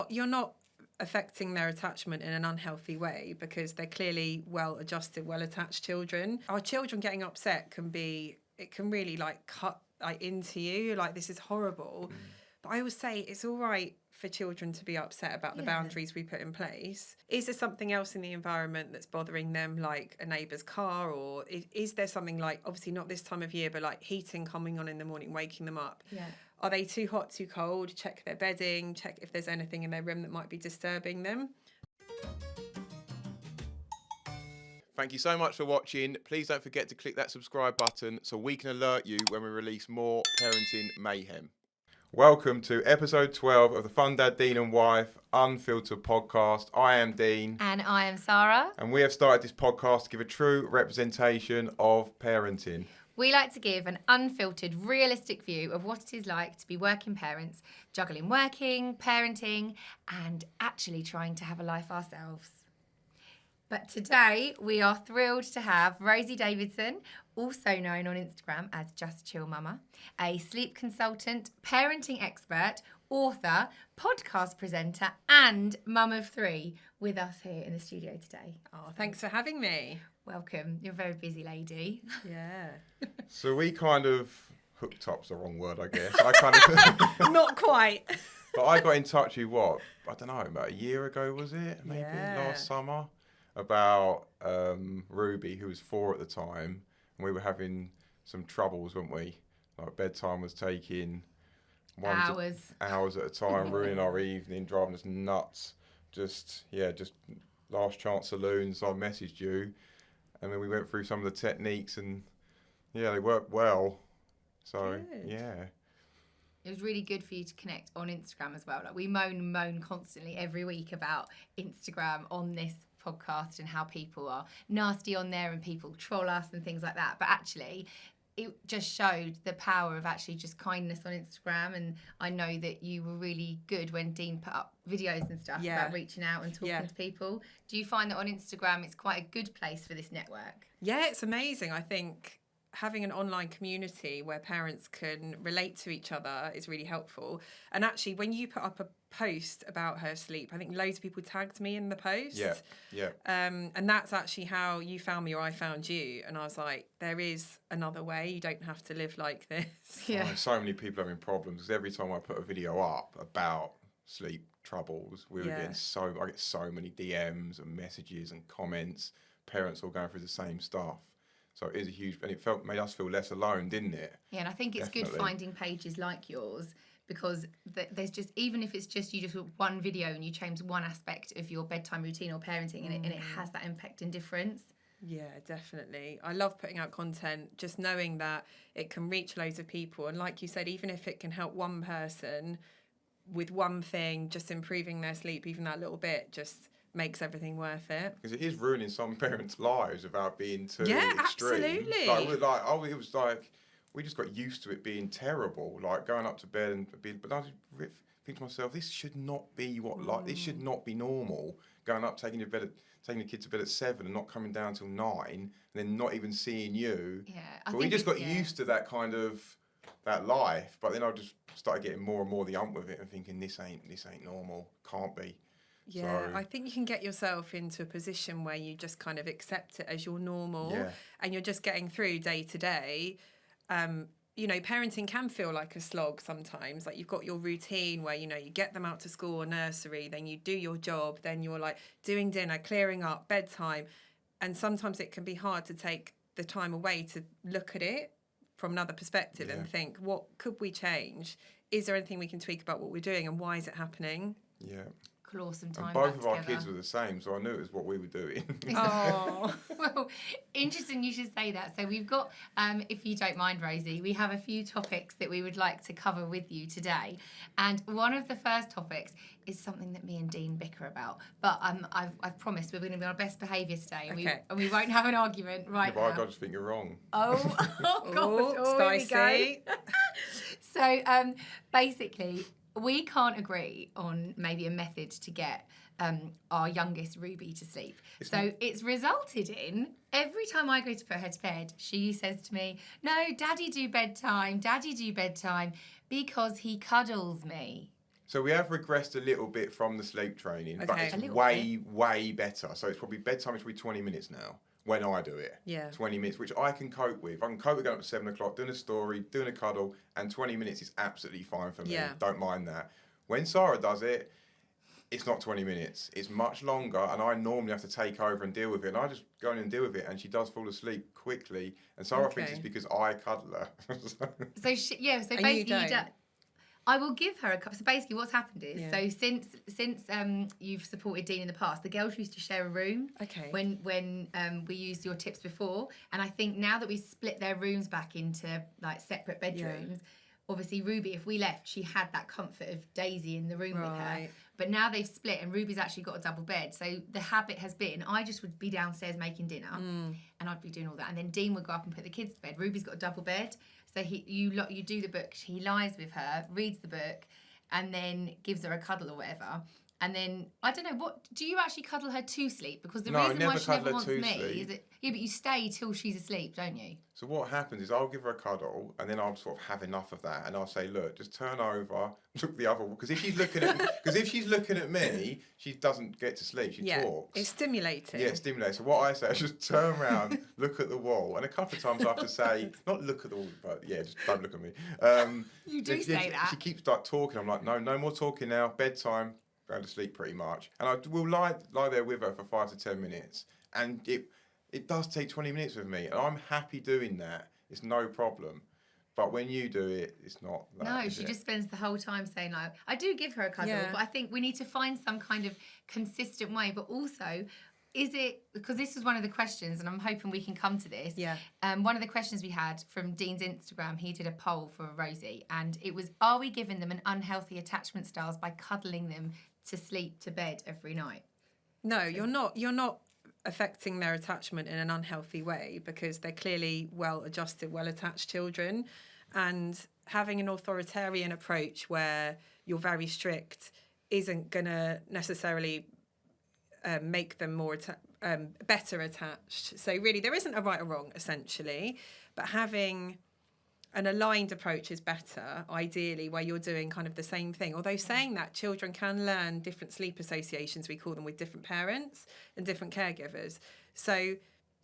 not affecting their attachment in an unhealthy way, because they're clearly well-adjusted, well-attached children. Our children getting upset can really like cut like into you, like this is horrible. But I always say it's all right for children to be upset about the boundaries we put in place. Is there something else in the environment that's bothering them, like a neighbour's car, or is there something like, obviously not this time of year, but like heating coming on in the morning, waking them up? Yeah. Are they too hot, too cold? Check their bedding, check if there's anything in their room that might be disturbing them. Thank you so much for watching. Please don't forget to click that subscribe button so we can alert you when we release more parenting mayhem. Welcome to episode 12 of the Fun Dad, Dean and Wife Unfiltered podcast. I am Dean. And I am Sara. And we have started this podcast to give a true representation of parenting. We like to give an unfiltered, realistic view of what it is like to be working parents, juggling working, parenting, and actually trying to have a life ourselves. But today, we are thrilled to have Rosey Davidson, also known on Instagram as Just Chill Mama, a sleep consultant, parenting expert, author, podcast presenter, and mum of 3, with us here in the studio today. Oh, thanks for having me. Welcome. You're a very busy lady. Yeah. So we kind of hooked up's the wrong word, I guess. Not quite. But I got in touch with you, I don't know, about a year ago, was it? Maybe last summer. About Ruby, who was 4 at the time, and we were having some troubles, weren't we? Like bedtime was taking hours at a time, ruining our evening, driving us nuts. Just last chance saloon. So I messaged you, and then we went through some of the techniques, and they worked well. So Good. yeah. It was really good for you to connect on Instagram as well. Like we moan constantly every week about Instagram on this podcast and how people are nasty on there and people troll us and things like that. But actually, it just showed the power of actually just kindness on Instagram. And I know that you were really good when Dean put up videos and stuff about reaching out and talking to people. Do you find that on Instagram it's quite a good place for this network? Yeah, it's amazing. I think having an online community where parents can relate to each other is really helpful. And actually, when you put up a post about her sleep, I think loads of people tagged me in the post. Yeah. And that's actually how you found me, or I found you. And I was like, there is another way. You don't have to live like this. Yeah. Oh, so many people having problems, because every time I put a video up about sleep troubles, I get so many DMs and messages and comments, parents all going through the same stuff. So it is a huge, and made us feel less alone, didn't it? Yeah, and I think it's good finding pages like yours, because there's just, even if it's just you just one video and you change one aspect of your bedtime routine or parenting, and it has that impact and difference. Yeah, definitely. I love putting out content, just knowing that it can reach loads of people. And like you said, even if it can help one person with one thing, just improving their sleep, even that little bit, just makes everything worth it. Because it is ruining some parents' lives without being too extreme. Absolutely. It was like, we just got used to it being terrible, like going up to bed but I think to myself, this should not be this should not be normal. Going up, taking your kids to bed at 7 and not coming down till 9, and then not even seeing you. Yeah, but we just got used to that kind of that life. But then I just started getting more and more the ump with it and thinking, this ain't normal, can't be. Yeah, So, I think you can get yourself into a position where you just kind of accept it as your normal, and you're just getting through day to day. Parenting can feel like a slog sometimes. Like you've got your routine where, you get them out to school or nursery, then you do your job, then you're like doing dinner, clearing up, bedtime. And sometimes it can be hard to take the time away to look at it from another perspective and think, what could we change? Is there anything we can tweak about what we're doing, and why is it happening? Yeah. Claw some time and both back of our together. kids were the same, so I knew it was what we were doing. Oh. Well, interesting you should say that. So we've got, if you don't mind, Rosey, we have a few topics that we would like to cover with you today. And one of the first topics is something that me and Dean bicker about. But I've promised we're going to be on our best behaviour today, and we won't have an argument right now. I just think you're wrong. Oh God, spicy. So basically, we can't agree on maybe a method to get our youngest Ruby to sleep. It's resulted in every time I go to put her to bed, she says to me, "No, Daddy do bedtime, because he cuddles me." So we have regressed a little bit from the sleep training, but Okay. it's way better. So it's probably bedtime is probably 20 minutes now when I do it. Yeah. 20 minutes, which I can cope with. I can cope with going up at 7 o'clock, doing a story, doing a cuddle, and 20 minutes is absolutely fine for me. Yeah. Don't mind that. When Sara does it, it's not 20 minutes. It's much longer, and I normally have to take over and deal with it. And I just go in and deal with it, and she does fall asleep quickly. And Sara thinks it's because I cuddle her. So basically you don't. I will give her a couple. So basically, what's happened is, so since you've supported Dean in the past, the girls used to share a room. Okay. When we used your tips before, and I think now that we've split their rooms back into like separate bedrooms, obviously Ruby, if we left, she had that comfort of Daisy in the room with her. But now they've split, and Ruby's actually got a double bed. So the habit has been, I just would be downstairs making dinner, and I'd be doing all that, and then Dean would go up and put the kids to bed. Ruby's got a double bed. So you do the book, he lies with her, reads the book, and then gives her a cuddle or whatever. And then, I don't know, what do you actually cuddle her to sleep? Because the reason why she never wants me is that, but you stay till she's asleep, don't you? So what happens is I'll give her a cuddle, and then I'll sort of have enough of that, and I'll say, look, just turn over, look the other way. Because if she's looking at me, she doesn't get to sleep. She talks. It's stimulating. Yeah, stimulating. So what I say is just turn around, look at the wall, and a couple of times I have to say, not look at the wall, but just don't look at me. You do say that. She keeps like talking. I'm like, no more talking now. Bedtime. Going to sleep pretty much, and I will lie there with her for 5 to 10 minutes, and it does take 20 minutes with me, and I'm happy doing that. It's no problem. But when you do it, it's not that. No, she just spends the whole time saying like, I do give her a cuddle, but I think we need to find some kind of consistent way. But also, is it, because this was one of the questions, and I'm hoping we can come to this. Yeah. One of the questions we had from Dean's Instagram, he did a poll for Rosey, and it was, are we giving them an unhealthy attachment styles by cuddling them to sleep to bed every night? No, you're not affecting their attachment in an unhealthy way, because they're clearly well-adjusted, well-attached children, and having an authoritarian approach where you're very strict isn't going to necessarily make them more better attached. So really, there isn't a right or wrong, essentially, but having an aligned approach is better, ideally, where you're doing kind of the same thing. Although saying that, children can learn different sleep associations, we call them, with different parents and different caregivers. So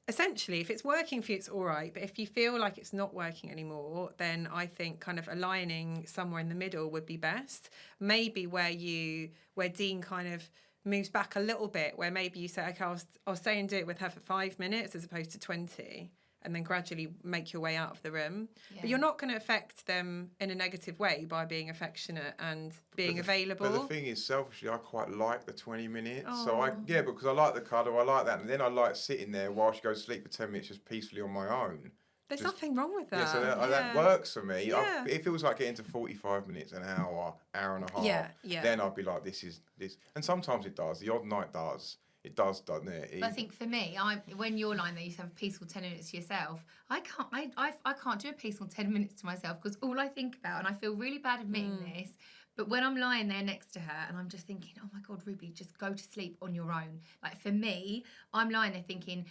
essentially, if it's working for you, it's all right. But if you feel like it's not working anymore, then I think kind of aligning somewhere in the middle would be best. Maybe where Dean kind of moves back a little bit, where maybe you say, okay, I'll stay and do it with her for 5 minutes as opposed to 20. And then gradually make your way out of the room. Yeah. But you're not going to affect them in a negative way by being affectionate and being available. But the thing is, selfishly, I quite like the 20 minutes. Oh. So because I like the cuddle, I like that. And then I like sitting there while she goes to sleep for 10 minutes just peacefully on my own. There's nothing wrong with that. Yeah, so that works for me. Yeah. If it was like getting to 45 minutes, an hour and a half, then I'd be like, this. And sometimes it does. The odd night does. It does, doesn't it? But I think for me, when you're lying there, you have a peaceful 10 minutes to yourself. I can't do a peaceful 10 minutes to myself, because all I think about, and I feel really bad admitting this, but when I'm lying there next to her and I'm just thinking, oh my God, Ruby, just go to sleep on your own. Like for me, I'm lying there thinking,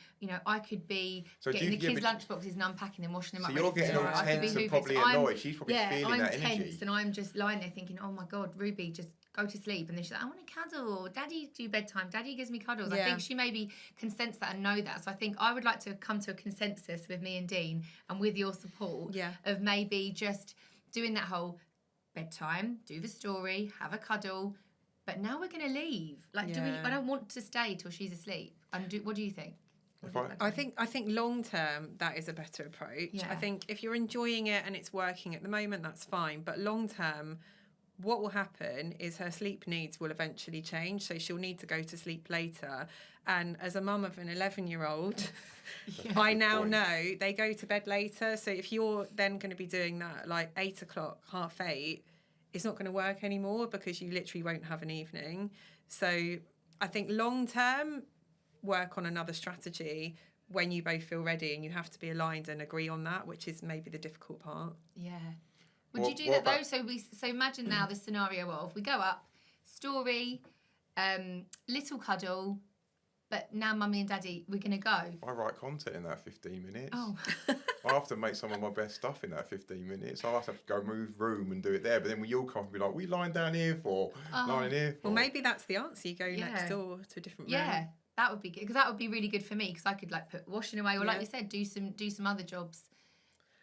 I could be getting the kids' lunchboxes and unpacking them, washing them up. So you're getting all tense and probably annoyed. She's probably feeling that energy. I'm tense and I'm just lying there thinking, oh my God, Ruby, just go to sleep. And then she's like, I want to cuddle. Daddy do bedtime. Daddy gives me cuddles. I think she maybe can sense that and know that. So I think I would like to come to a consensus with me and Dean, and with your support, of maybe just doing that whole bedtime, do the story, have a cuddle, but now we're going to leave. Like, I don't want to stay till she's asleep. And what do you think? I think long term that is a better approach. Yeah. I think if you're enjoying it and it's working at the moment, that's fine. But long term, what will happen is her sleep needs will eventually change, so she'll need to go to sleep later. And as a mum of an 11-year-old, I now know they go to bed later. So if you're then going to be doing that like 8 o'clock, 7:30, it's not going to work anymore, because you literally won't have an evening. So I think long term, work on another strategy when you both feel ready, and you have to be aligned and agree on that, which is maybe the difficult part. Yeah. Would you do that though? So imagine now the scenario of, we go up, story, little cuddle, but now Mummy and Daddy, we're going to go. I write content in that 15 minutes. Oh. I have to make some of my best stuff in that 15 minutes. I have to go move room and do it there. But then when you'll come and be like, we lying down here for? Lying here for? Well, maybe that's the answer. You go next door to a different room. Yeah, that would be good. Because that would be really good for me. Because I could like put washing away, or like you said, do some other jobs.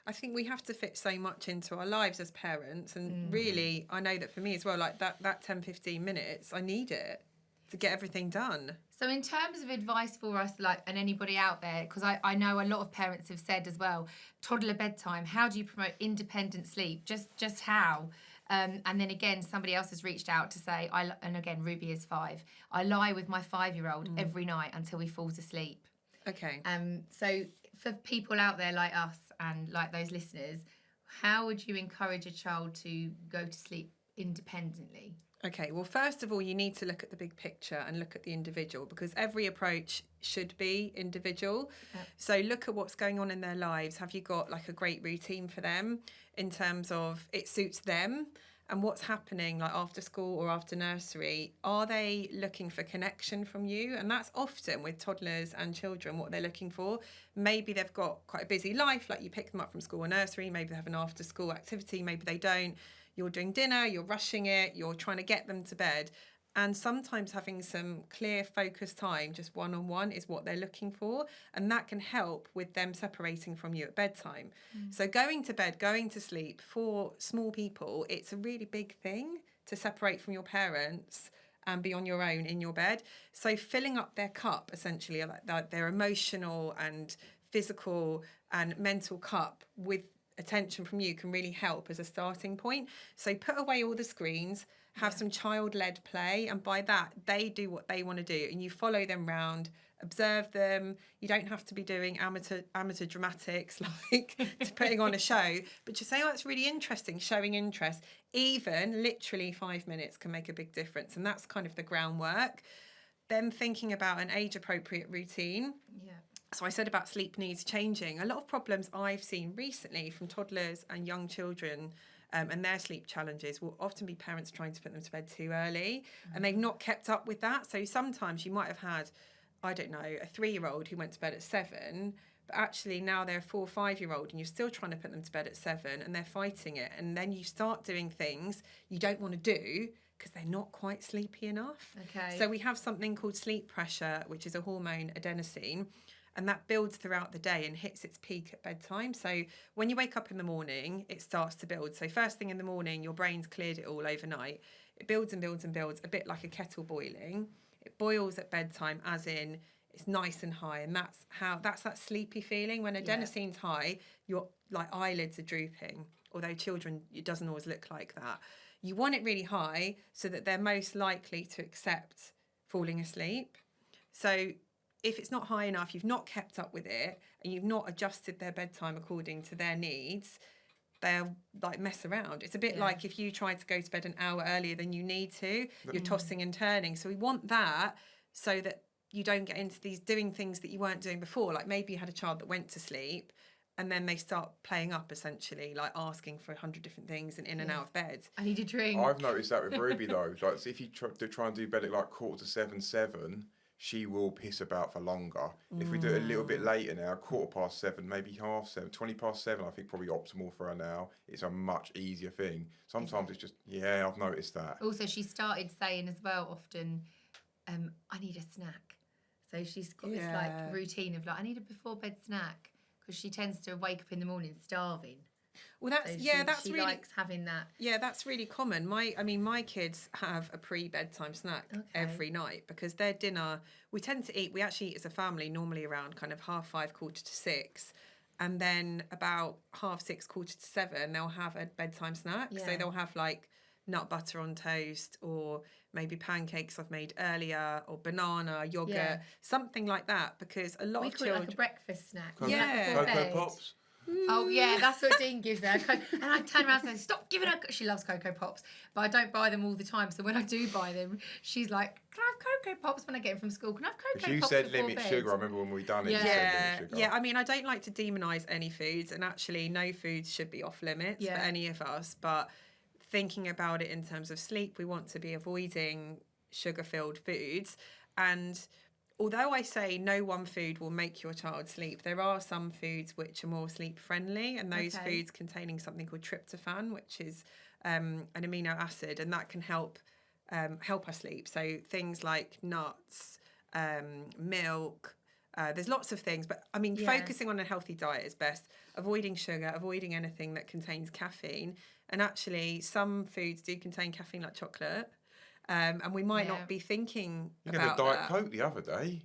I think we have to fit so much into our lives as parents. And really, I know that for me as well, like that 10, 15 minutes, I need it to get everything done. So in terms of advice for us, like, and anybody out there, because I know a lot of parents have said as well, toddler bedtime, how do you promote independent sleep? Just how? And then again, somebody else has reached out to say, and again, Ruby is 5. I lie with my 5-year-old every night until he falls asleep. Okay. So for people out there like us and like those listeners, how would you encourage a child to go to sleep independently? Okay, well, first of all, you need to look at the big picture and look at the individual, because every approach should be individual. Yep. So look at what's going on in their lives. Have you got like a great routine for them in terms of it suits them? And what's happening like after school or after nursery? Are they looking for connection from you? And that's often with toddlers and children what they're looking for. Maybe they've got quite a busy life, like you pick them up from school or nursery. Maybe they have an after school activity, maybe they don't. You're doing dinner, you're rushing it, you're trying to get them to bed. And sometimes having some clear focused time, just one-on-one, is what they're looking for. And that can help with them separating from you at bedtime. So going to bed, going to sleep, for small people, it's a really big thing to separate from your parents and be on your own in your bed. So filling up their cup, essentially, like their emotional and physical and mental cup with attention from you, can really help as a starting point. So put away all the screens, have some child-led play, and by that they do what they want to do and you follow them round, observe them. You don't have to be doing amateur dramatics like to putting on a show, but just say, oh, that's really interesting, showing interest. Even literally 5 minutes can make a big difference, and that's kind of the groundwork. Then thinking about an age-appropriate routine. So I said about sleep needs changing. A lot of problems I've seen recently from toddlers and young children and their sleep challenges will often be parents trying to put them to bed too early, and they've not kept up with that. So sometimes you might have had, I don't know, a 3-year-old who went to bed at 7, but actually now they're a 4 or 5-year-old and you're still trying to put them to bed at 7 and they're fighting it. And then you start doing things you don't want to do because they're not quite sleepy enough. Okay. So we have something called sleep pressure, which is a hormone, adenosine. And that builds throughout the day and hits its peak at bedtime. So when you wake up in the morning, it starts to build. So first thing in the morning, your brain's cleared it all overnight. It builds and builds and builds, a bit like a kettle boiling. It boils at bedtime, as in it's nice and high. And that's that sleepy feeling. When adenosine's high, your like eyelids are drooping. Although children, it doesn't always look like that. You want it really high so that they're most likely to accept falling asleep. So if it's not high enough, you've not kept up with it, and you've not adjusted their bedtime according to their needs, they'll like mess around. It's a bit like if you try to go to bed an hour earlier than you need to, you're tossing and turning. So we want that so that you don't get into these doing things that you weren't doing before. Like maybe you had a child that went to sleep and then they start playing up, essentially, like asking for 100 different things and in and out of bed. I need a drink. I've noticed that with Ruby though. Like, so if you try and do bed at like 7:45, she will piss about for longer. If we do it a little bit later now, 7:15, maybe 7:30, 7:20, I think probably optimal for her now. It's a much easier thing. Sometimes it's just, I've noticed that. Also, she started saying as well often, I need a snack. So she's got this like routine of like, I need a before bed snack, because she tends to wake up in the morning starving. Well, that's she really likes having that. Yeah, that's really common. My kids have a pre-bedtime snack every night, because their dinner, we tend to eat. We actually eat as a family normally around kind of 5:30, 5:45, and then about 6:30, 7:45, they'll have a bedtime snack. Yeah. So they'll have like nut butter on toast, or maybe pancakes I've made earlier, or banana, yogurt, something like that. Because a lot of children, we call it like a breakfast snack. Cocoa Pops. Oh yeah, that's what Dean gives her. And I turn around and say, "Stop giving her." She loves Cocoa Pops, but I don't buy them all the time. So when I do buy them, she's like, "Can I have Cocoa Pops when I get them from school? Can I have Cocoa Pops?" You said limit sugar. I remember when we done it. You said limit sugar. Yeah. I mean, I don't like to demonise any foods, and actually, no foods should be off limits for any of us. But thinking about it in terms of sleep, we want to be avoiding sugar-filled foods, and although I say no one food will make your child sleep, there are some foods which are more sleep friendly, and those foods containing something called tryptophan, which is an amino acid, and that can help us sleep. So things like nuts, milk. There's lots of things, but I mean, focusing on a healthy diet is best. Avoiding sugar, avoiding anything that contains caffeine. And actually, some foods do contain caffeine, like chocolate. And we might not be thinking about that. You had a Diet Coke the other day.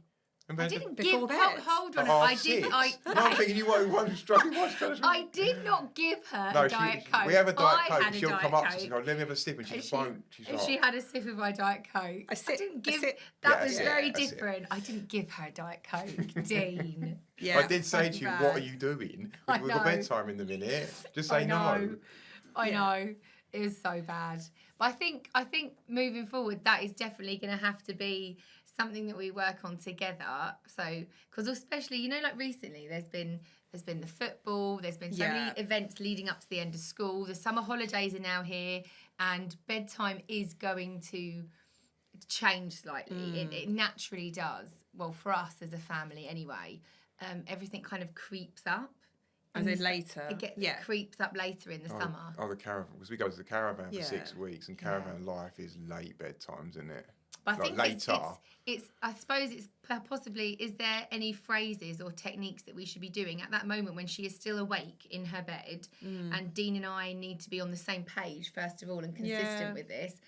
I didn't before give. bed. Hold on. I thinking you weren't struggling. I did not give her a Diet Coke. We have a Diet Coke. She'll come up to us and go, let me have a sip, and she won't. She had a sip of my Diet Coke. I didn't give. That was very different. I didn't give her a Diet Coke, Dean. Yeah, I did say to you, what are you doing? We've got bedtime in the minute. Just say no. I know. It was so bad. But I think moving forward, that is definitely going to have to be something that we work on together. So, because especially, you know, like recently, there's been the football, there's been so many events leading up to the end of school. The summer holidays are now here, and bedtime is going to change slightly. It naturally does. Well, for us as a family, anyway, everything kind of creeps up. As in later. It creeps up later in the summer. Oh, the caravan. Because we go to the caravan for 6 weeks, and caravan life is late bedtimes, isn't it? But I think later. I suppose it's possibly, is there any phrases or techniques that we should be doing at that moment when she is still awake in her bed, and Dean and I need to be on the same page, first of all, and consistent with this?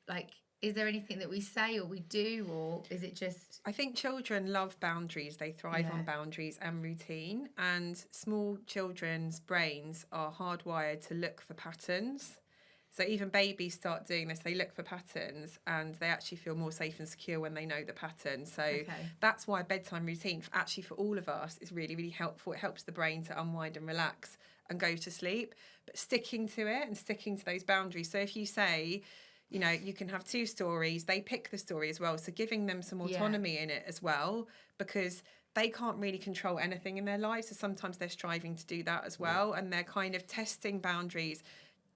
Like, is there anything that we say or we do, or is it just... I think children love boundaries. They thrive on boundaries and routine. And small children's brains are hardwired to look for patterns. So even babies start doing this. They look for patterns, and they actually feel more safe and secure when they know the pattern. So that's why bedtime routine, actually for all of us, is really, really helpful. It helps the brain to unwind and relax and go to sleep. But sticking to it and sticking to those boundaries. So if you say... You know, you can have 2 stories. They pick the story as well. So giving them some autonomy in it as well, because they can't really control anything in their lives. So sometimes they're striving to do that as well. And they're kind of testing boundaries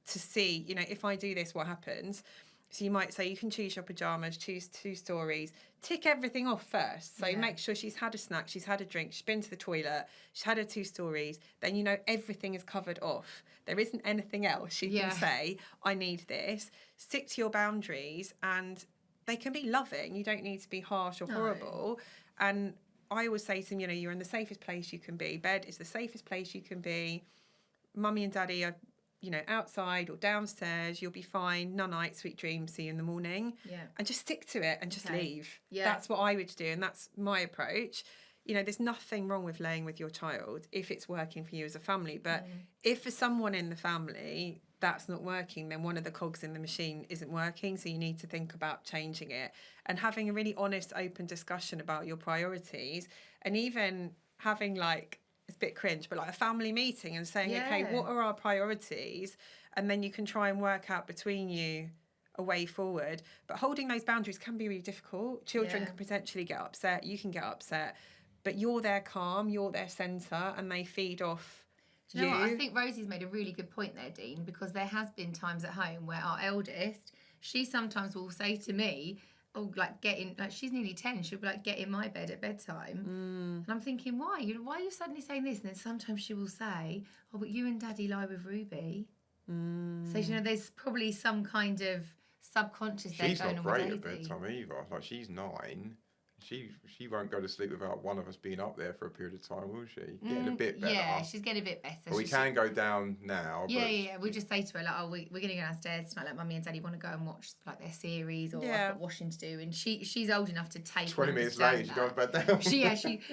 to see, you know, if I do this, what happens? So you might say you can choose your pajamas, choose 2 stories, tick everything off first. So make sure she's had a snack, she's had a drink, she's been to the toilet, she's had her 2 stories. Then you know everything is covered off. There isn't anything else you can say, I need this. Stick to your boundaries, and they can be loving. You don't need to be harsh or horrible. And I always say to them, you know, you're in the safest place you can be. Bed is the safest place you can be. Mummy and Daddy are, you know, outside or downstairs. You'll be fine. Night, sweet dreams. See you in the morning. Yeah. And just stick to it and just leave. Yeah. That's what I would do, and that's my approach. You know, there's nothing wrong with laying with your child if it's working for you as a family. But if for someone in the family that's not working, then one of the cogs in the machine isn't working. So you need to think about changing it and having a really honest, open discussion about your priorities, and even having, like, it's a bit cringe, but like a family meeting and saying, okay, what are our priorities? And then you can try and work out between you a way forward. But holding those boundaries can be really difficult. Children can potentially get upset. You can get upset. But you're their calm, you're their centre, and they feed off you. Do you know what? I think Rosie's made a really good point there, Dean, because there has been times at home where our eldest, she sometimes will say to me, oh, like, she's nearly 10, she'll be like, get in my bed at bedtime. And I'm thinking, why? Why are you suddenly saying this? And then sometimes she will say, oh, but you and Daddy lie with Ruby. So, you know, there's probably some kind of subconscious there going on with Daisy. She's not great at bedtime either. Like, she's 9. She won't go to sleep without one of us being up there for a period of time, will she? Getting a bit better. Yeah, she's getting a bit better. But we can go down now. Yeah. We just say to her, like, oh, we're going to go downstairs tonight. Like, Mummy and Daddy want to go and watch, like, their series, or I've got washing to do. And she's old enough to take 20 minutes later, she goes back down.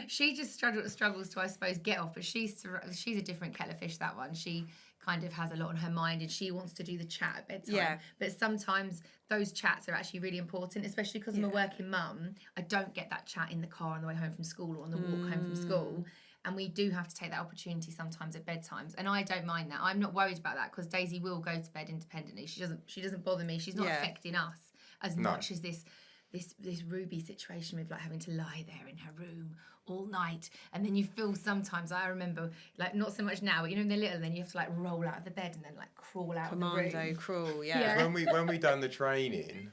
She just struggles to, I suppose, get off. But she's a different kettle of fish, that one. She kind of has a lot on her mind, and she wants to do the chat at bedtime. Yeah. But sometimes those chats are actually really important, especially because I'm a working mum. I don't get that chat in the car on the way home from school or on the walk home from school. And we do have to take that opportunity sometimes at bedtimes. And I don't mind that. I'm not worried about that, because Daisy will go to bed independently. She doesn't bother me. She's not affecting us as much as this Ruby situation with, like, having to lie there in her room all night. And then you feel sometimes, I remember, like, not so much now, but you know, when they're little, then you have to, like, roll out of the bed and then, like, crawl out of the room. Commando crawl, yeah. When we done the training,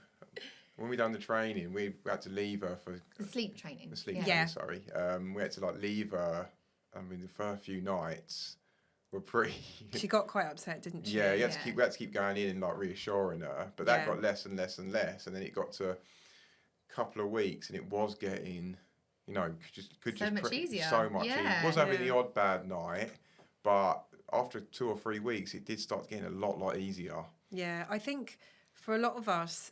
when we done the training, we had to leave her for The sleep training. the sleep. Yeah. Training, sorry. We had to like leave her. I mean, the first few nights were pretty. She got quite upset, didn't she? Yeah, we had to keep going in and like reassuring her, but that got less and less and less, and then it got to a couple of weeks, and it was getting, So much easier. So much easier. Was having the Yeah. odd bad night, but after 2 or 3 weeks, it did start getting a lot easier. Yeah, I think for a lot of us,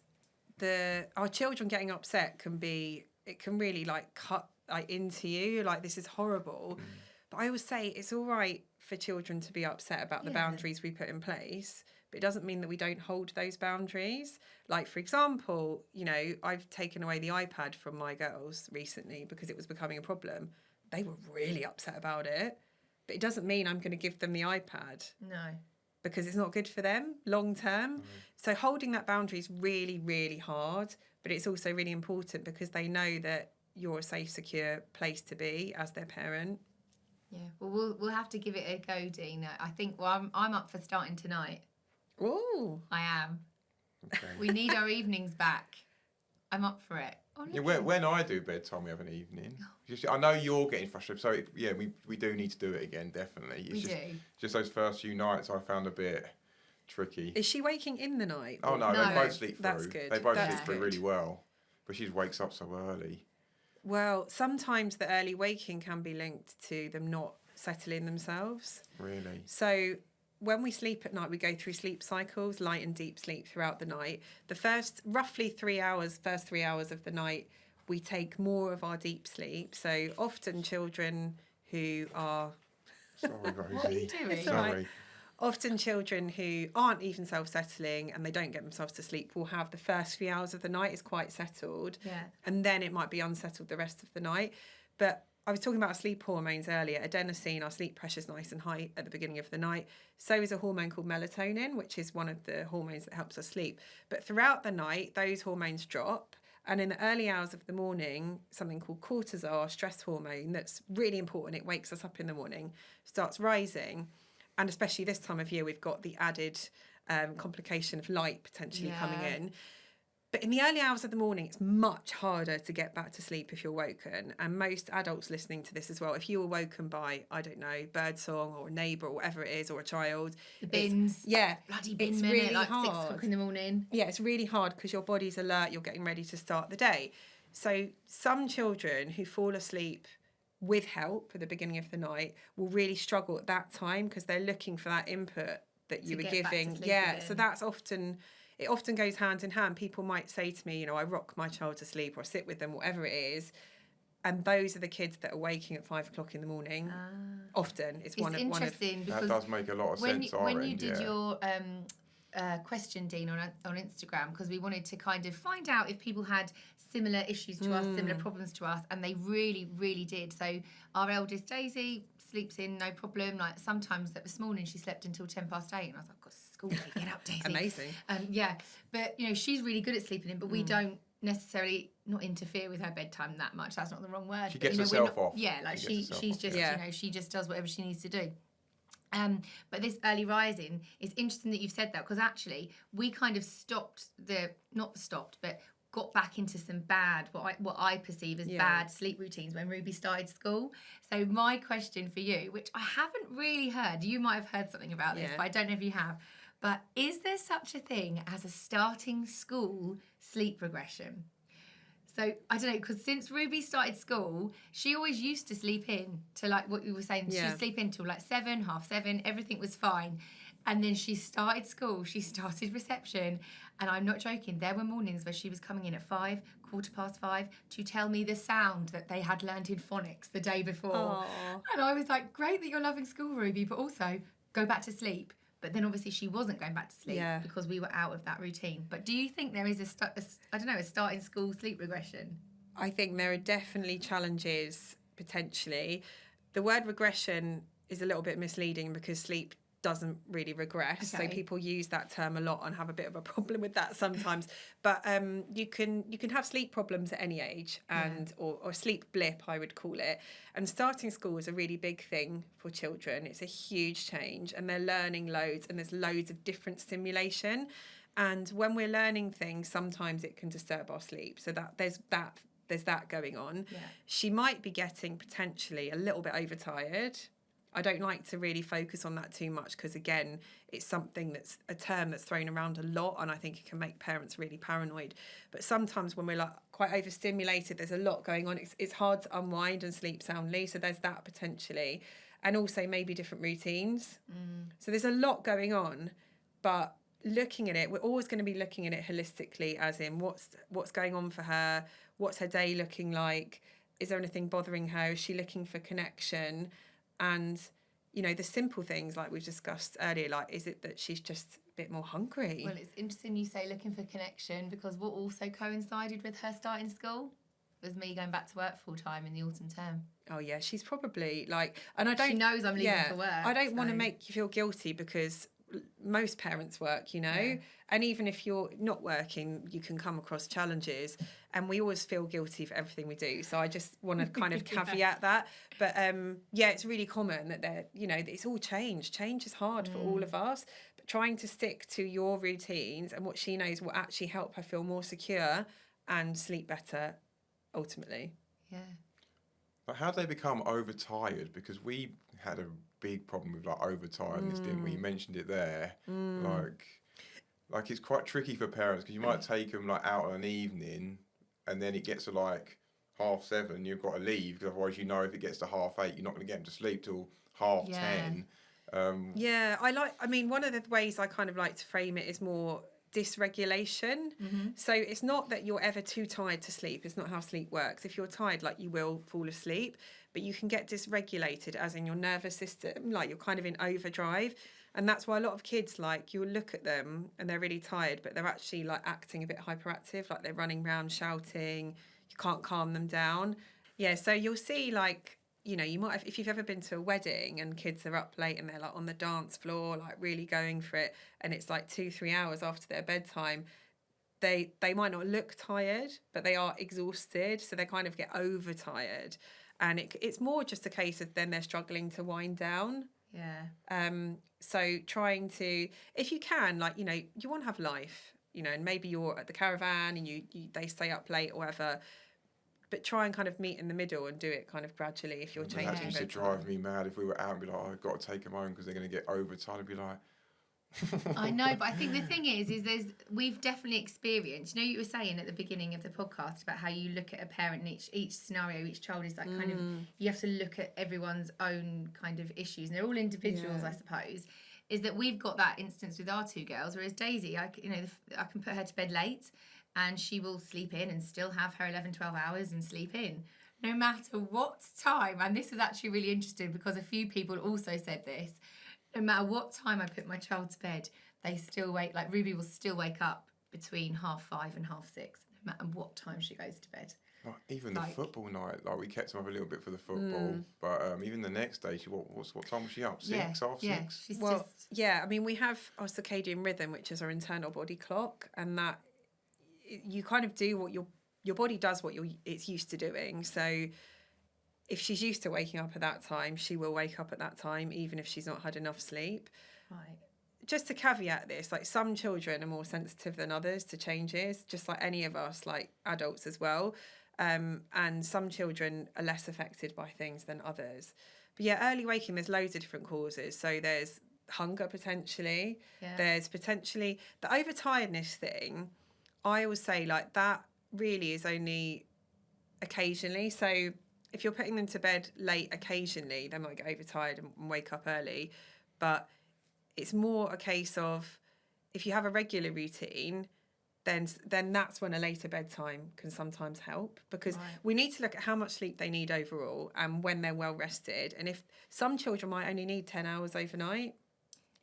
our children getting upset can really like cut like into you, like this is horrible. But I always say it's all right for children to be upset about the boundaries we put in place, but it doesn't mean that we don't hold those boundaries. Like, for example, I've taken away the iPad from my girls recently because it was becoming a problem. They were really upset about it, but it doesn't mean I'm going to give them the iPad. No. Because it's not good for them long term. So holding that boundary is really, really hard, but it's also really important because they know that you're a safe, secure place to be as their parent. Yeah, well, we'll have to give it a go, Dean. I think I'm up for starting tonight. Oh, I am. Okay. We need our evenings back. I'm up for it. Yeah, when I do bedtime, we have an evening. I know you're getting frustrated, so we do need to do it again, definitely. We do. Just those first few nights I found a bit tricky. is she waking in the night? Oh no, No. they both sleep through. That's good. They both That's sleep through good. really well, but she wakes up so early. Well, sometimes the early waking can be linked to them not settling themselves. Really? So when we sleep at night, we go through sleep cycles, light and deep sleep throughout the night. The first 3 hours of the night, we take more of our deep sleep. So often children who are... Sorry, Rosie. What are you doing? It's all right. Sorry. Often children who aren't even self-settling and they don't get themselves to sleep will have the first few hours of the night is quite settled. Yeah. And then it might be unsettled the rest of the night. But I was talking about sleep hormones earlier. Adenosine, our sleep pressure's nice and high at the beginning of the night. So is a hormone called melatonin, which is one of the hormones that helps us sleep. But throughout the night, those hormones drop. And in the early hours of the morning, something called cortisol, stress hormone, that's really important. It wakes us up in the morning, starts rising. And especially this time of year, we've got the added complication of light potentially coming in. But in the early hours of the morning, it's much harder to get back to sleep if you're woken. And most adults listening to this as well, if you were woken by, I don't know, birdsong or a neighbour or whatever it is, or a child. The bins. Bloody bin it's minute, really like hard. 6 o'clock in the morning. Yeah, it's really hard because your body's alert, you're getting ready to start the day. So some children who fall asleep with help at the beginning of the night will really struggle at that time because they're looking for that input that you were giving. So that's it often goes hand in hand. People might say to me, I rock my child to sleep or I sit with them, whatever it is. And those are the kids that are waking at 5 o'clock in the morning. Often. It's one of interesting because that does make a lot of sense. When you did your question, Dean, on Instagram, because we wanted to kind of find out if people had similar issues to us, similar problems to us, and they really, really did. So our eldest Daisy sleeps in no problem. Like sometimes this morning she slept until 8:10, and I was like, "Got school day, get up, Daisy." Amazing. But she's really good at sleeping in, but we don't necessarily not interfere with her bedtime that much. That's not the wrong word. She gets herself off. Yeah, like she's just she just does whatever she needs to do. But this early rising, it's interesting that you've said that because actually we kind of got back into some bad, what I perceive as bad sleep routines when Ruby started school. So my question for you, which I haven't really heard, you might have heard something about this, but I don't know if you have, but is there such a thing as a starting school sleep regression? So I don't know, because since Ruby started school, she always used to sleep in to like what you were saying. Yeah. She'd sleep in till like 7, 7:30, everything was fine. And then she started school, she started reception. And I'm not joking, there were mornings where she was coming in at 5, 5:15 to tell me the sound that they had learned in phonics the day before. Aww. And I was like, great that you're loving school, Ruby, but also go back to sleep. But then obviously she wasn't going back to sleep because we were out of that routine. But do you think there is a starting school sleep regression? I think there are definitely challenges potentially. The word regression is a little bit misleading because sleep doesn't really regress. So people use that term a lot and have a bit of a problem with that sometimes. But you can have sleep problems at any age or sleep blip, I would call it. And starting school is a really big thing for children. It's a huge change and they're learning loads and there's loads of different stimulation. And when we're learning things, sometimes it can disturb our sleep. So that there's that going on. Yeah. She might be getting potentially a little bit overtired. I don't like to really focus on that too much because, again, it's something that's a term that's thrown around a lot, and I think it can make parents really paranoid. But sometimes when we're like quite overstimulated, there's a lot going on. It's hard to unwind and sleep soundly. So there's that potentially. And also maybe different routines. So there's a lot going on, but looking at it, we're always going to be looking at it holistically, as in what's going on for her, what's her day looking like, is there anything bothering her, is she looking for connection? And, the simple things like we've discussed earlier, like, is it that she's just a bit more hungry? Well, it's interesting you say looking for connection, because what also coincided with her starting school was me going back to work full time in the autumn term. Oh yeah, she's probably like, and I don't. She knows I'm leaving for work. I don't want to make you feel guilty because most parents work, and even if you're not working, you can come across challenges, and we always feel guilty for everything we do. So I just want to kind of caveat that. But it's really common that it's all change. Change is hard for all of us, but trying to stick to your routines and what she knows will actually help her feel more secure and sleep better ultimately. Yeah. But how do they become overtired? Because we had a big problem with like overtiredness, didn't we? You mentioned it there. Like it's quite tricky for parents because you might take them like out on an evening, and then it gets to like 7:30, you've got to leave because otherwise if it gets to 8:30, you're not going to get them to sleep till 10:30. One of the ways I kind of like to frame it is more dysregulation. So it's not that you're ever too tired to sleep. It's not how sleep works. If you're tired, like, you will fall asleep, but you can get dysregulated, as in your nervous system, like you're kind of in overdrive. And that's why a lot of kids, like, you'll look at them and they're really tired, but they're actually like acting a bit hyperactive, like they're running around shouting. You can't calm them down. Yeah, so you'll see, like, you might have, if you've ever been to a wedding and kids are up late and they're like on the dance floor, like really going for it, and it's like 2-3 hours after their bedtime, they might not look tired, but they are exhausted, so they kind of get overtired, and it's more just a case of then they're struggling to wind down. Yeah. So trying to, if you can, like, you want to have life, and maybe you're at the caravan and they stay up late or whatever. But try and kind of meet in the middle and do it kind of gradually if you're changing. That used to drive me mad if we were out and be like, I've got to take them home because they're going to get overtired. I'd be like... I know, but I think the thing is we've definitely experienced, you were saying at the beginning of the podcast about how you look at a parent and each scenario, each child is like kind of, you have to look at everyone's own kind of issues, and they're all individuals, I suppose. Is that we've got that instance with our two girls, whereas Daisy, I can put her to bed late, and she will sleep in and still have her 11-12 hours and sleep in no matter what time. And this was actually really interesting because a few people also said this. No matter what time I put my child to bed, they still wake, like Ruby will still wake up between 5:30 and 6:30, no matter what time she goes to bed. Like, even the football night, like we kept them up a little bit for the football, but even the next day, what time was she up? 6, half 6? We have our circadian rhythm, which is our internal body clock, and that you kind of do what your body does what it's used to doing. So if she's used to waking up at that time, she will wake up at that time, even if she's not had enough sleep. Right. Just to caveat this, like, some children are more sensitive than others to changes, just like any of us, like adults as well. And some children are less affected by things than others. But yeah, early waking, there's loads of different causes. So there's hunger potentially. Yeah. There's potentially the overtiredness thing. I always say, like, that really is only occasionally. So if you're putting them to bed late occasionally, they might get overtired and wake up early. But it's more a case of, if you have a regular routine, then that's when a later bedtime can sometimes help, because we need to look at how much sleep they need overall and when they're well rested. And if some children might only need 10 hours overnight,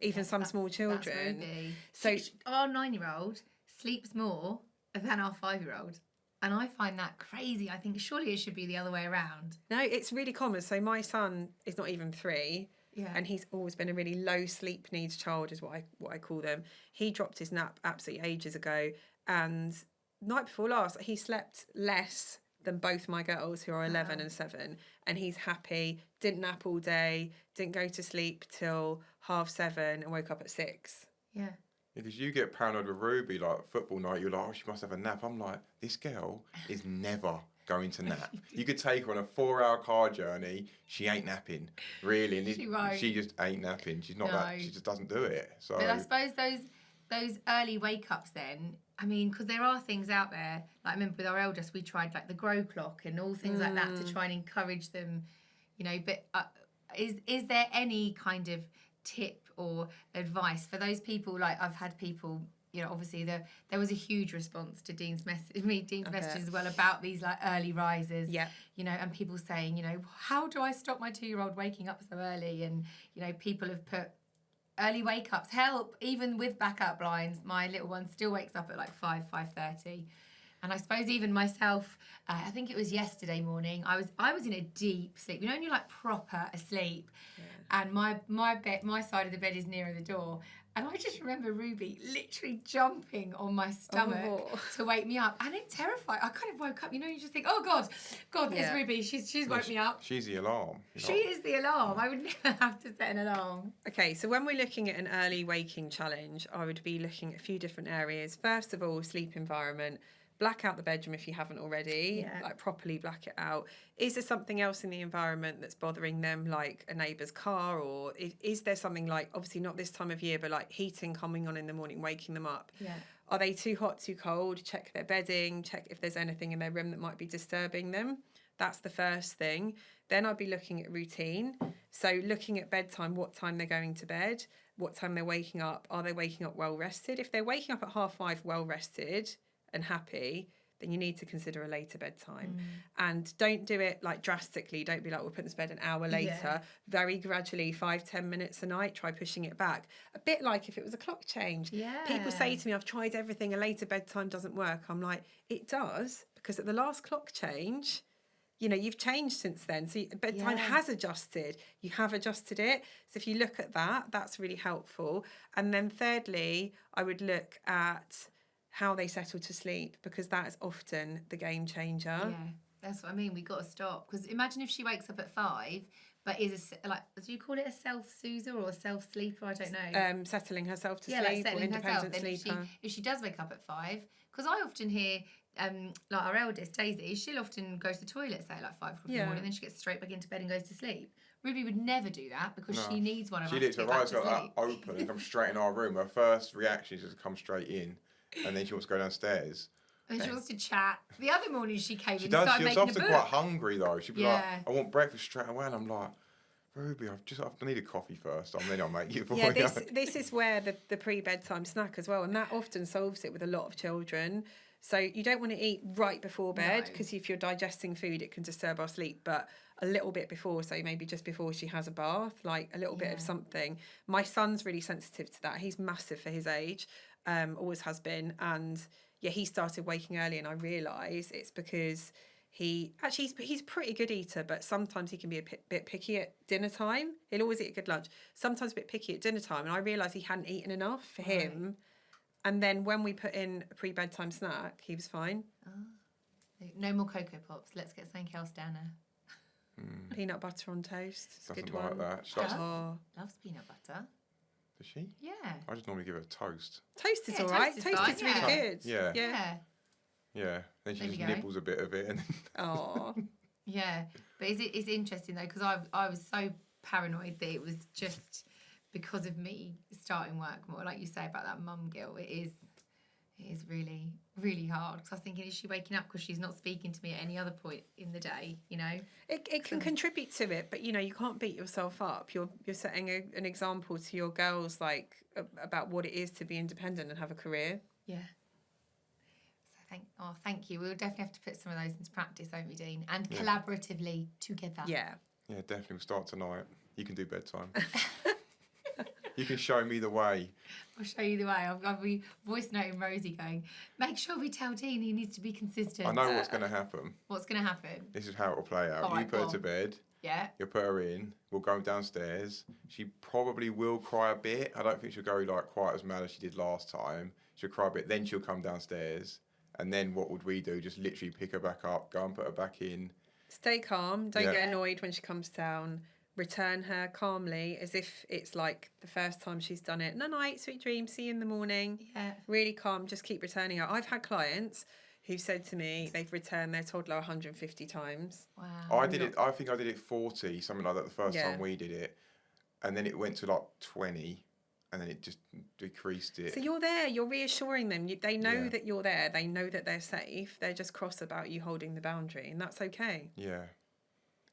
even some small children. So our 9-year-old sleeps more than our 5-year-old. And I find that crazy. I think surely it should be the other way around. No, it's really common. So my son is not even 3. Yeah. And he's always been a really low sleep needs child, is what I call them. He dropped his nap absolutely ages ago. And night before last, he slept less than both my girls, who are 11 and 7. And he's happy, didn't nap all day, didn't go to sleep till 7:30 and woke up at 6. Yeah. Because you get paranoid with Ruby, like football night, you're like, oh, she must have a nap. I'm like, this girl is never going to nap. You could take her on a 4-hour car journey, she ain't napping, really. And She won't. She just ain't napping. She's not that, she just doesn't do it. So. But I suppose those early wake-ups then, I mean, because there are things out there, like I remember with our eldest, we tried like the grow clock and all things like that to try and encourage them, you know, but is there any kind of tip or advice for those people? Like I've had people, you know, obviously there was a huge response to Dean's messages as well about these like early risers, you know, and people saying, you know, how do I stop my 2-year-old waking up so early? And, you know, people have put early wake-ups help, even with backup blinds. My little one still wakes up at like 5:30. And I suppose even myself, I think it was yesterday morning, I was in a deep sleep. You know when you're like proper asleep, and my side of the bed is nearer the door. And I just remember Ruby literally jumping on my stomach to wake me up. And it terrified. I kind of woke up, you know, you just think, oh God, there's Ruby. She's woke me up. She's the alarm. She is the alarm. I would never have to set an alarm. Okay, so when we're looking at an early waking challenge, I would be looking at a few different areas. First of all, sleep environment. Black out the bedroom if you haven't already, like properly black it out. Is there something else in the environment that's bothering them, like a neighbour's car, or is there something like, obviously not this time of year, but like heating coming on in the morning, waking them up? Yeah. Are they too hot, too cold? Check their bedding, check if there's anything in their room that might be disturbing them. That's the first thing. Then I'd be looking at routine. So looking at bedtime, what time they're going to bed, what time they're waking up. Are they waking up well rested? If they're waking up at 5:30 well rested and happy, then you need to consider a later bedtime. And don't do it like drastically. Don't be like, we'll put this bed an hour later. Very gradually, 5-10 minutes a night, try pushing it back. A bit like if it was a clock change. People say to me, I've tried everything, a later bedtime doesn't work. I'm like, it does, because at the last clock change, you know, you've changed since then. So bedtime has adjusted. You have adjusted it. So if you look at that, that's really helpful. And then thirdly, I would look at how they settle to sleep, because that is often the game changer. Yeah, that's what I mean. We got to stop, because imagine if she wakes up at 5, but is like, do you call it a self-soozer or a self-sleeper? I don't know. Settling herself to like sleep, or settling independent herself. sleeper. If she does wake up at 5, because I often hear, like our eldest Daisy, she'll often go to the toilet, say like 5 o'clock in the morning, then she gets straight back into bed and goes to sleep. Ruby would never do that, because she needs one of us to get back to sleep. She literally, her eyes got that open and come straight in our room. Her first reaction is to come straight in. And then she wants to go downstairs. And she wants to chat. The other morning she came in and started making a book. She was often quite hungry though. She'd be like, I want breakfast straight away. And I'm like, Ruby, I need a coffee first. Then I'll make it for you. This is where the pre-bedtime snack as well. And that often solves it with a lot of children. So you don't want to eat right before bed, because if you're digesting food, it can disturb our sleep. But a little bit before, so maybe just before she has a bath, like a little bit of something. My son's really sensitive to that. He's massive for his age. Always has been, and he started waking early, and I realise it's because he's a pretty good eater, but sometimes he can be a bit picky at dinner time. He'll always eat a good lunch, sometimes a bit picky at dinner time, and I realised he hadn't eaten enough for him. And then when we put in a pre-bedtime snack, he was fine. No more Cocoa Pops. Let's get something else down there. Peanut butter on toast. It's a good like one. That. Loves peanut butter. Does she? Yeah. I just normally give her toast. Toast is all right. Toast is really good. Yeah. Then she just nibbles a bit of it. Oh. Yeah. But it's interesting though, because I was so paranoid that it was just because of me starting work more. Like you say about that mum guilt, it is really, really hard. Because I was thinking, is she waking up because she's not speaking to me at any other point in the day, you know? It can contribute to it, but, you know, you can't beat yourself up. You're setting an example to your girls, like, about what it is to be independent and have a career. Yeah. So thank you. We'll definitely have to put some of those into practice, won't we, Dean? And collaboratively together. Yeah. Yeah, definitely. We'll start tonight. You can do bedtime. You can show me the way. I'll show you the way. I'll be voice noting Rosey going, make sure we tell Dean he needs to be consistent. I know what's going to happen. What's going to happen? This is how it will play out. You put her to bed. Yeah. You'll put her in. We'll go downstairs. She probably will cry a bit. I don't think she'll go like quite as mad as she did last time. She'll cry a bit. Then she'll come downstairs. And then what would we do? Just literally pick her back up, go and put her back in. Stay calm. Don't get annoyed when she comes down. return her calmly as if it's like the first time she's done it. Night, sweet dreams, see you in the morning. Yeah. Really calm, just keep returning her. I've had clients who said to me they've returned their toddler 150 times. Wow. I think I did it 40, something like that, the first time we did it. And then it went to like 20, and then it just decreased it. So you're there, you're reassuring them. They know that you're there. They know that they're safe. They're just cross about you holding the boundary, and that's okay. Yeah.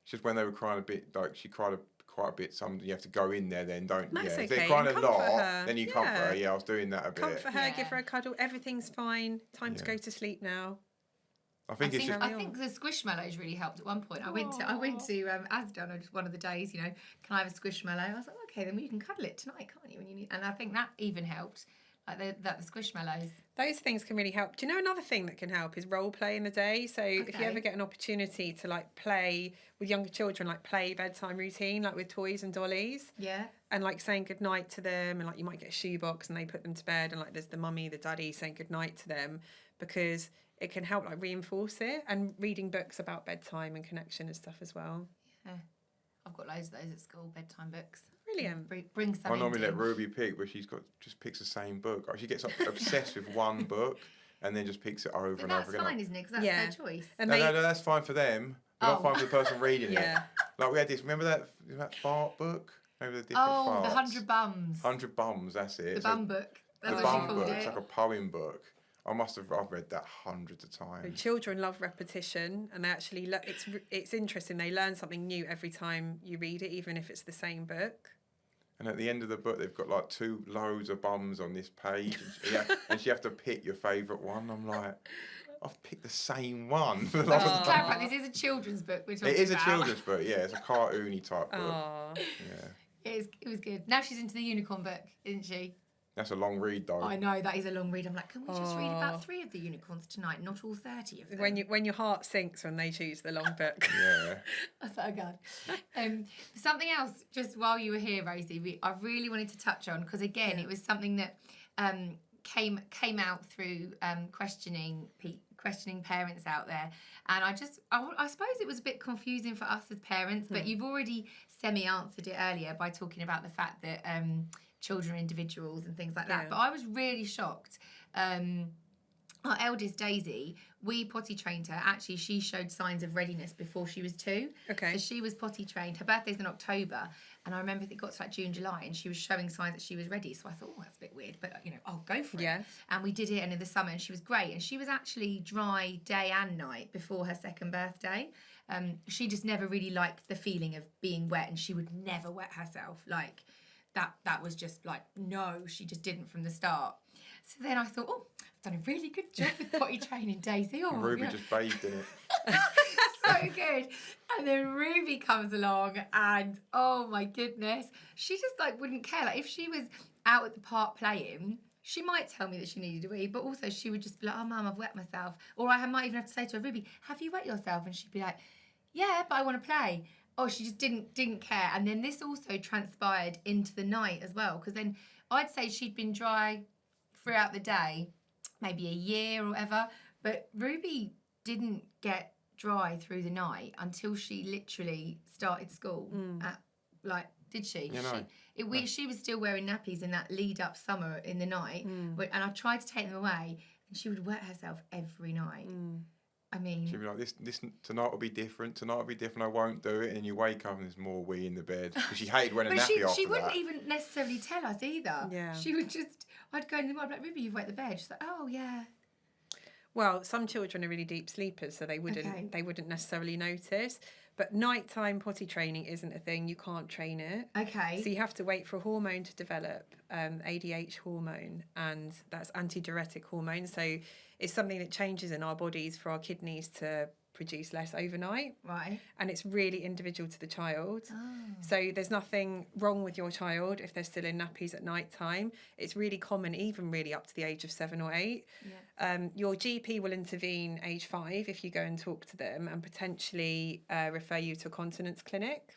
It's just when they were crying a bit, like she cried quite a bit, you have to go in there then, don't you? That's okay. If they're crying a lot, her. then you comfort her. Yeah, I was doing that a bit. Comfort her, give her a cuddle. Everything's fine. Time to go to sleep now. I think the squishmallows really helped at one point. I went to Asda on one of the days, can I have a squishmallow? I was like, okay, then you can cuddle it tonight, can't you? When you need, and I think that even helped, like the squishmallows. Those things can really help. Do you know another thing that can help is role play in the day? So if you ever get an opportunity to like play with younger children, like play bedtime routine, like with toys and dollies. Yeah. And like saying goodnight to them, and like you might get a shoebox and they put them to bed, and like there's the mummy, the daddy saying goodnight to them, because it can help like reinforce it, and reading books about bedtime and connection and stuff as well. Yeah. I've got loads of those at school, bedtime books. Brilliant. Bring some. I normally let Ruby pick, but just picks the same book. She gets obsessed with one book and then just picks it over and over again. That's fine, isn't it? Because that's their choice. And no, that's fine for them, but not fine for the person reading it. Like we had this, remember that fart book? Remember the different farts? The 100 Bums. 100 Bums, that's it. The bum book. That's the what she bum called book. it. It's like a poem book. I've read that hundreds of times. Children love repetition, and they actually it's interesting. They learn something new every time you read it, even if it's the same book. And at the end of the book, they've got like loads of bums on this page, and you have to pick your favourite one. I'm like, I've picked the same one. For the last clarify, this is a children's book we're talking about. It is a children's book, yeah. It's a cartoony type book. Aww. Yeah. It was good. Now she's into the unicorn book, isn't she? That's a long read, though. I know, that is a long read. I'm like, can we just read about 3 of the unicorns tonight, not all 30 of them? When your heart sinks when they choose the long book. Yeah. That's so good. Something else, just while you were here, Rosey, I really wanted to touch on, because again, it was something that came out through questioning parents out there, and I suppose it was a bit confusing for us as parents, but you've already semi-answered it earlier by talking about the fact that children are individuals and things like that. But I was really shocked. Our eldest Daisy, we potty trained her. Actually, she showed signs of readiness before she was 2. Okay. So she was potty trained. Her birthday's in October, and I remember it got to like June, July, and she was showing signs that she was ready. So I thought, oh, that's a bit weird, but I'll go for it. And we did it, and in the summer, and she was great. And she was actually dry day and night before her 2nd birthday. She just never really liked the feeling of being wet, and she would never wet herself. Like that was just like, no, she just didn't from the start. So then I thought, oh, I've done a really good job with potty training, Daisy. Oh, Ruby just bathed in it. So good. And then Ruby comes along, and oh my goodness, she just like wouldn't care. Like if she was out at the park playing, she might tell me that she needed a wee, but also she would just be like, oh, Mum, I've wet myself. Or I might even have to say to her, Ruby, have you wet yourself? And she'd be like, yeah, but I want to play. Oh, she just didn't care. And then this also transpired into the night as well, because then I'd say she'd been dry throughout the day, maybe a year or whatever, but Ruby didn't get dry through the night until she literally started school. Did she? She was still wearing nappies in that lead up summer in the night, and I tried to take them away, and she would wet herself every night. I mean, she'd be like, this tonight will be different. Tonight will be different. I won't do it. And you wake up and there's more wee in the bed, because she hated wearing a nappy after she wouldn't even necessarily tell us either. Yeah. She would just, I'd go in the morning, I'd be like, Ruby, you've wet the bed. She's like, oh yeah. Well, some children are really deep sleepers, so they wouldn't necessarily notice. But nighttime potty training isn't a thing. You can't train it. Okay. So you have to wait for a hormone to develop, ADH hormone, and that's antidiuretic hormone. So it's something that changes in our bodies for our kidneys to produce less overnight. Right. And it's really individual to the child. Oh. So there's nothing wrong with your child if they're still in nappies at night time. It's really common, even really up to the age of 7 or 8. Yeah. Your GP will intervene age 5 if you go and talk to them, and potentially refer you to a continence clinic.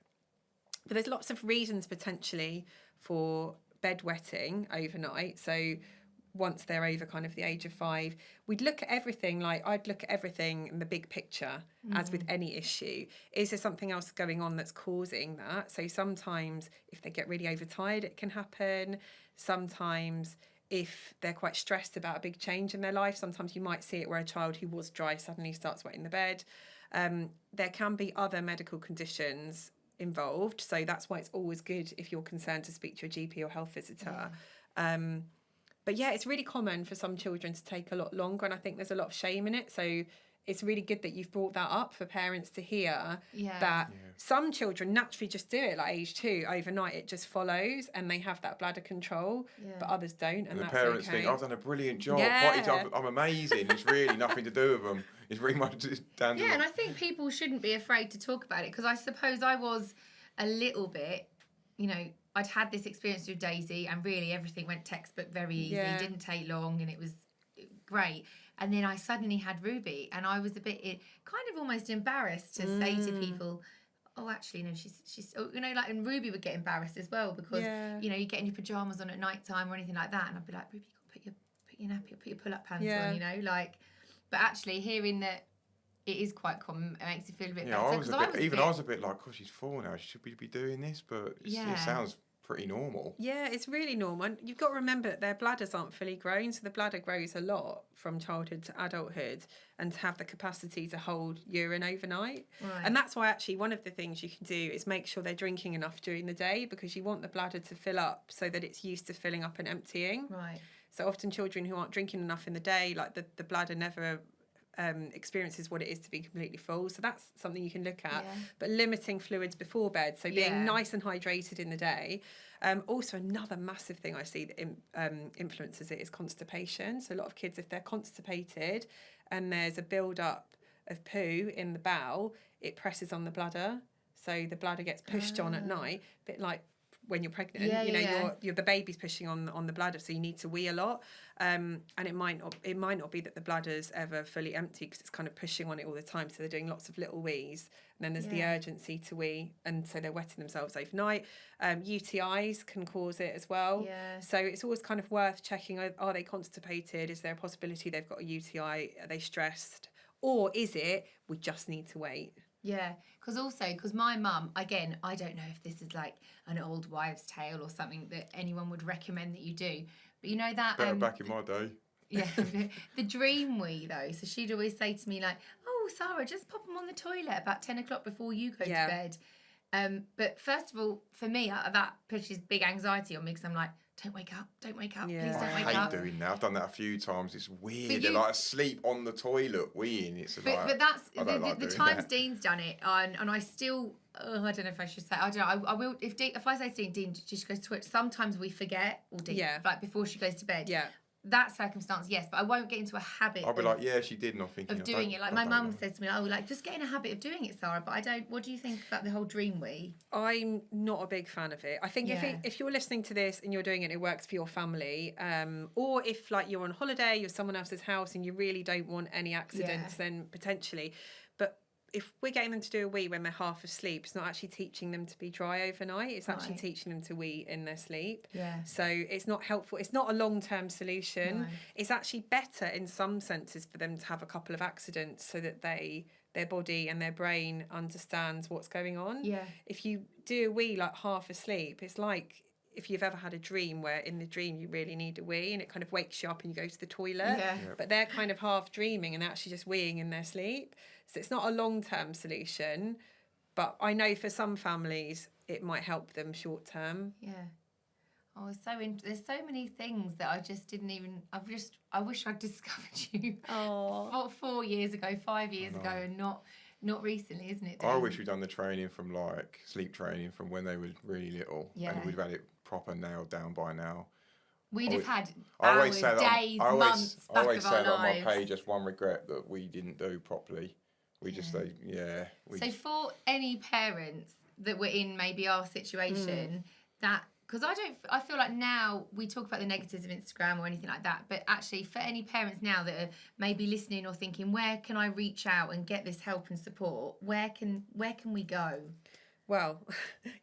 But there's lots of reasons potentially for bedwetting overnight. So once they're over kind of the age of 5, we'd look at everything, like I'd look at everything in the big picture, as with any issue. Is there something else going on that's causing that? So sometimes if they get really overtired, it can happen. Sometimes if they're quite stressed about a big change in their life, sometimes you might see it where a child who was dry suddenly starts wetting the bed. There can be other medical conditions involved, so that's why it's always good if you're concerned to speak to your GP or health visitor. But yeah, it's really common for some children to take a lot longer, and I think there's a lot of shame in it. So it's really good that you've brought that up for parents to hear that some children naturally just do it, like age 2, overnight it just follows and they have that bladder control, but others don't, and the that's parents okay. think, I've done a brilliant job, Yeah. I'm amazing. It's really nothing to do with them. It's very much just down to and I think people shouldn't be afraid to talk about it, because I suppose I was a little bit, I'd had this experience with Daisy and really everything went textbook, very easy, didn't take long, and it was great. And then I suddenly had Ruby, and I was a bit kind of almost embarrassed to say to people, oh, actually, no, she's and Ruby would get embarrassed as well, because, you're getting your pajamas on at night time or anything like that. And I'd be like, Ruby, put your nappy, put your pull-up pants on, but actually hearing that it is quite common, it makes you feel a bit better. I was a bit like, oh, she's 4 now, should we be doing this? But it sounds pretty normal. Yeah, it's really normal. And you've got to remember that their bladders aren't fully grown, so the bladder grows a lot from childhood to adulthood, and to have the capacity to hold urine overnight. Right. And that's why actually one of the things you can do is make sure they're drinking enough during the day, because you want the bladder to fill up so that it's used to filling up and emptying. Right. So often children who aren't drinking enough in the day, like the bladder never experiences what it is to be completely full. So that's something you can look at. But limiting fluids before bed, so being nice and hydrated in the day. Also, another massive thing I see that influences it is constipation. So a lot of kids, if they're constipated and there's a build-up of poo in the bowel, it presses on the bladder. So the bladder gets pushed on at night, a bit like when you're pregnant, you're the baby's pushing on the bladder, so you need to wee a lot, and it might not be that the bladder's ever fully empty, because it's kind of pushing on it all the time, so they're doing lots of little wees, and then there's the urgency to wee, and so they're wetting themselves overnight. UTIs can cause it as well, so it's always kind of worth checking, are they constipated, is there a possibility they've got a UTI, are they stressed, or is it we just need to wait? Yeah, because my mum, again, I don't know if this is like an old wives' tale or something that anyone would recommend that you do, but you know that... Better back in my day. Yeah, the dream wee, though. So she'd always say to me, like, oh, Sara, just pop them on the toilet about 10 o'clock before you go to bed. But first of all, for me, that pushes big anxiety on me, because I'm like, don't wake up, please don't wake up. I hate doing that. I've done that a few times. It's weird. They're like asleep on the toilet weeing. But that's the times Dean's done it, and I still, I don't know if I should say, I don't know, I will, if I say to Dean, just goes to Twitch, sometimes we forget, or Dean, like before she goes to bed. Yeah. That circumstance, yes, but I won't get into a habit. I'll be like, yeah, she did, not thinking of doing it. Like my mum says to me, oh, like just get in a habit of doing it, Sara. But I don't. What do you think about the whole dream wee? I'm not a big fan of it. I think if you're listening to this and you're doing it, it works for your family. Or if like you're on holiday, you're someone else's house, and you really don't want any accidents, then potentially. But if we're getting them to do a wee when they're half asleep, it's not actually teaching them to be dry overnight. It's actually teaching them to wee in their sleep. Yeah. So it's not helpful. It's not a long-term solution. No. It's actually better in some senses for them to have a couple of accidents so that their body and their brain understands what's going on. Yeah. If you do a wee like half asleep, it's like if you've ever had a dream where in the dream you really need a wee and it kind of wakes you up and you go to the toilet. Yeah. But they're kind of half dreaming and actually just weeing in their sleep. So it's not a long-term solution, but I know for some families it might help them short-term. Yeah. Oh, it's there's so many things that I just didn't even... I wish I'd discovered you 4 years ago, 5 years ago, and not recently, isn't it, Dave? I wish we'd done the training from like sleep training from when they were really little, and we'd had it proper nailed down by now. We'd have had hours, days, months back of our lives. I always say that on my page, just one regret that we didn't do properly. We just say, So for any parents that were in maybe our situation, that... Because I feel like now we talk about the negatives of Instagram or anything like that, but actually for any parents now that are maybe listening or thinking, where can I reach out and get this help and support? Where can we go? Well,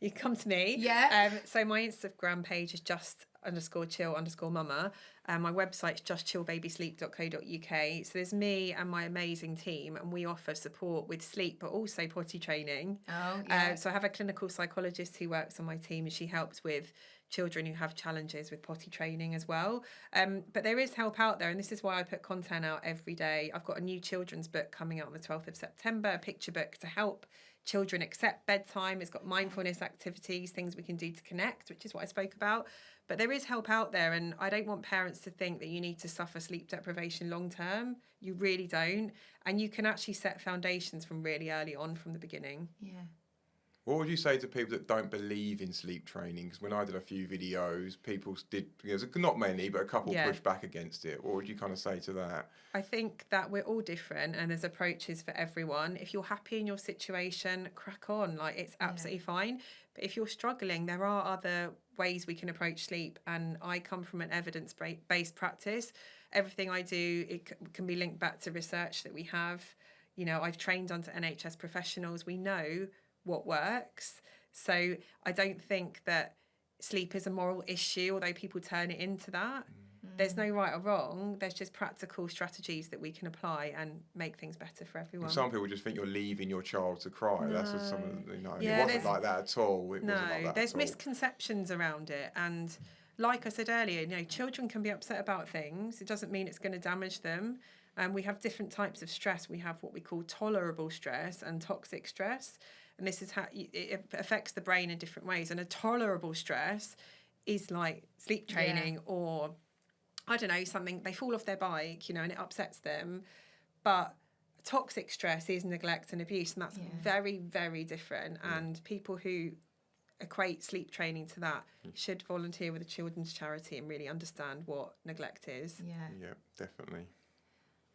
you come to me. Yeah. So my Instagram page is just_chill_mama. My website's justchillbabysleep.co.uk. So there's me and my amazing team, and we offer support with sleep, but also potty training. Oh, yeah. So I have a clinical psychologist who works on my team, and she helps with children who have challenges with potty training as well. But there is help out there, and this is why I put content out every day. I've got a new children's book coming out on the 12th of September, a picture book to help children accept bedtime. It's got mindfulness activities, things we can do to connect, which is what I spoke about. But there is help out there, and I don't want parents to think that you need to suffer sleep deprivation long term. You really don't. And you can actually set foundations from really early on, from the beginning. Yeah. What would you say to people that don't believe in sleep training? Because when I did a few videos, people did, there's not many, but a couple pushed back against it. What would you kind of say to that? I think that we're all different and there's approaches for everyone. If you're happy in your situation, crack on. Like, it's absolutely fine. But if you're struggling, there are other ways we can approach sleep. And I come from an evidence-based practice. Everything I do, it can be linked back to research that we have. You know, I've trained under NHS professionals. We know what works. So I don't think that sleep is a moral issue, although people turn it into that. There's no right or wrong. There's just practical strategies that we can apply and make things better for everyone. Some people just think you're leaving your child to cry. No. That's some of the, it Yeah, wasn't like that at all. It wasn't like that there's at all. misconceptions around it. And like I said earlier, you know, children can be upset about things. It doesn't mean it's going to damage them. And we have different types of stress. We have what we call tolerable stress and toxic stress. And this is how it affects the brain in different ways. And a tolerable stress is like sleep training or, I don't know, something, they fall off their bike, you know, and it upsets them. But toxic stress is neglect and abuse, and that's very, very different. And people who equate sleep training to that should volunteer with a children's charity and really understand what neglect is. Yeah, definitely.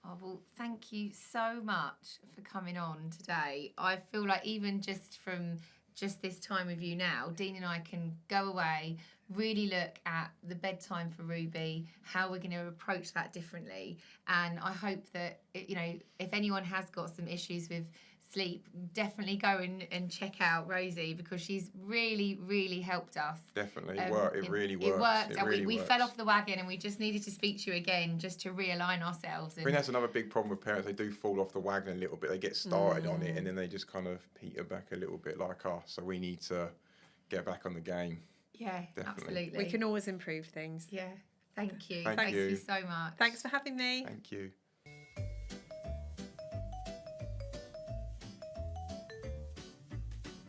Oh, well, thank you so much for coming on today. I feel like even just from just this time with you now, Dean and I can go away, really look at the bedtime for Ruby, how we're going to approach that differently. And I hope that, you know, if anyone has got some issues with sleep, definitely go and check out Rosey, because she's really, really helped us. Definitely. It worked. It really worked. It worked. It And really we works. fell off the wagon, and we just needed to speak to you again just to realign ourselves. I think that's another big problem with parents. They do fall off the wagon a little bit. They get started on it and then they just kind of peter back a little bit like us. So we need to get back on the game. Yeah, Definitely. absolutely. We can always improve things. Yeah. Thank you. Thank Thank you. you so much. Thanks for having me. Thank you.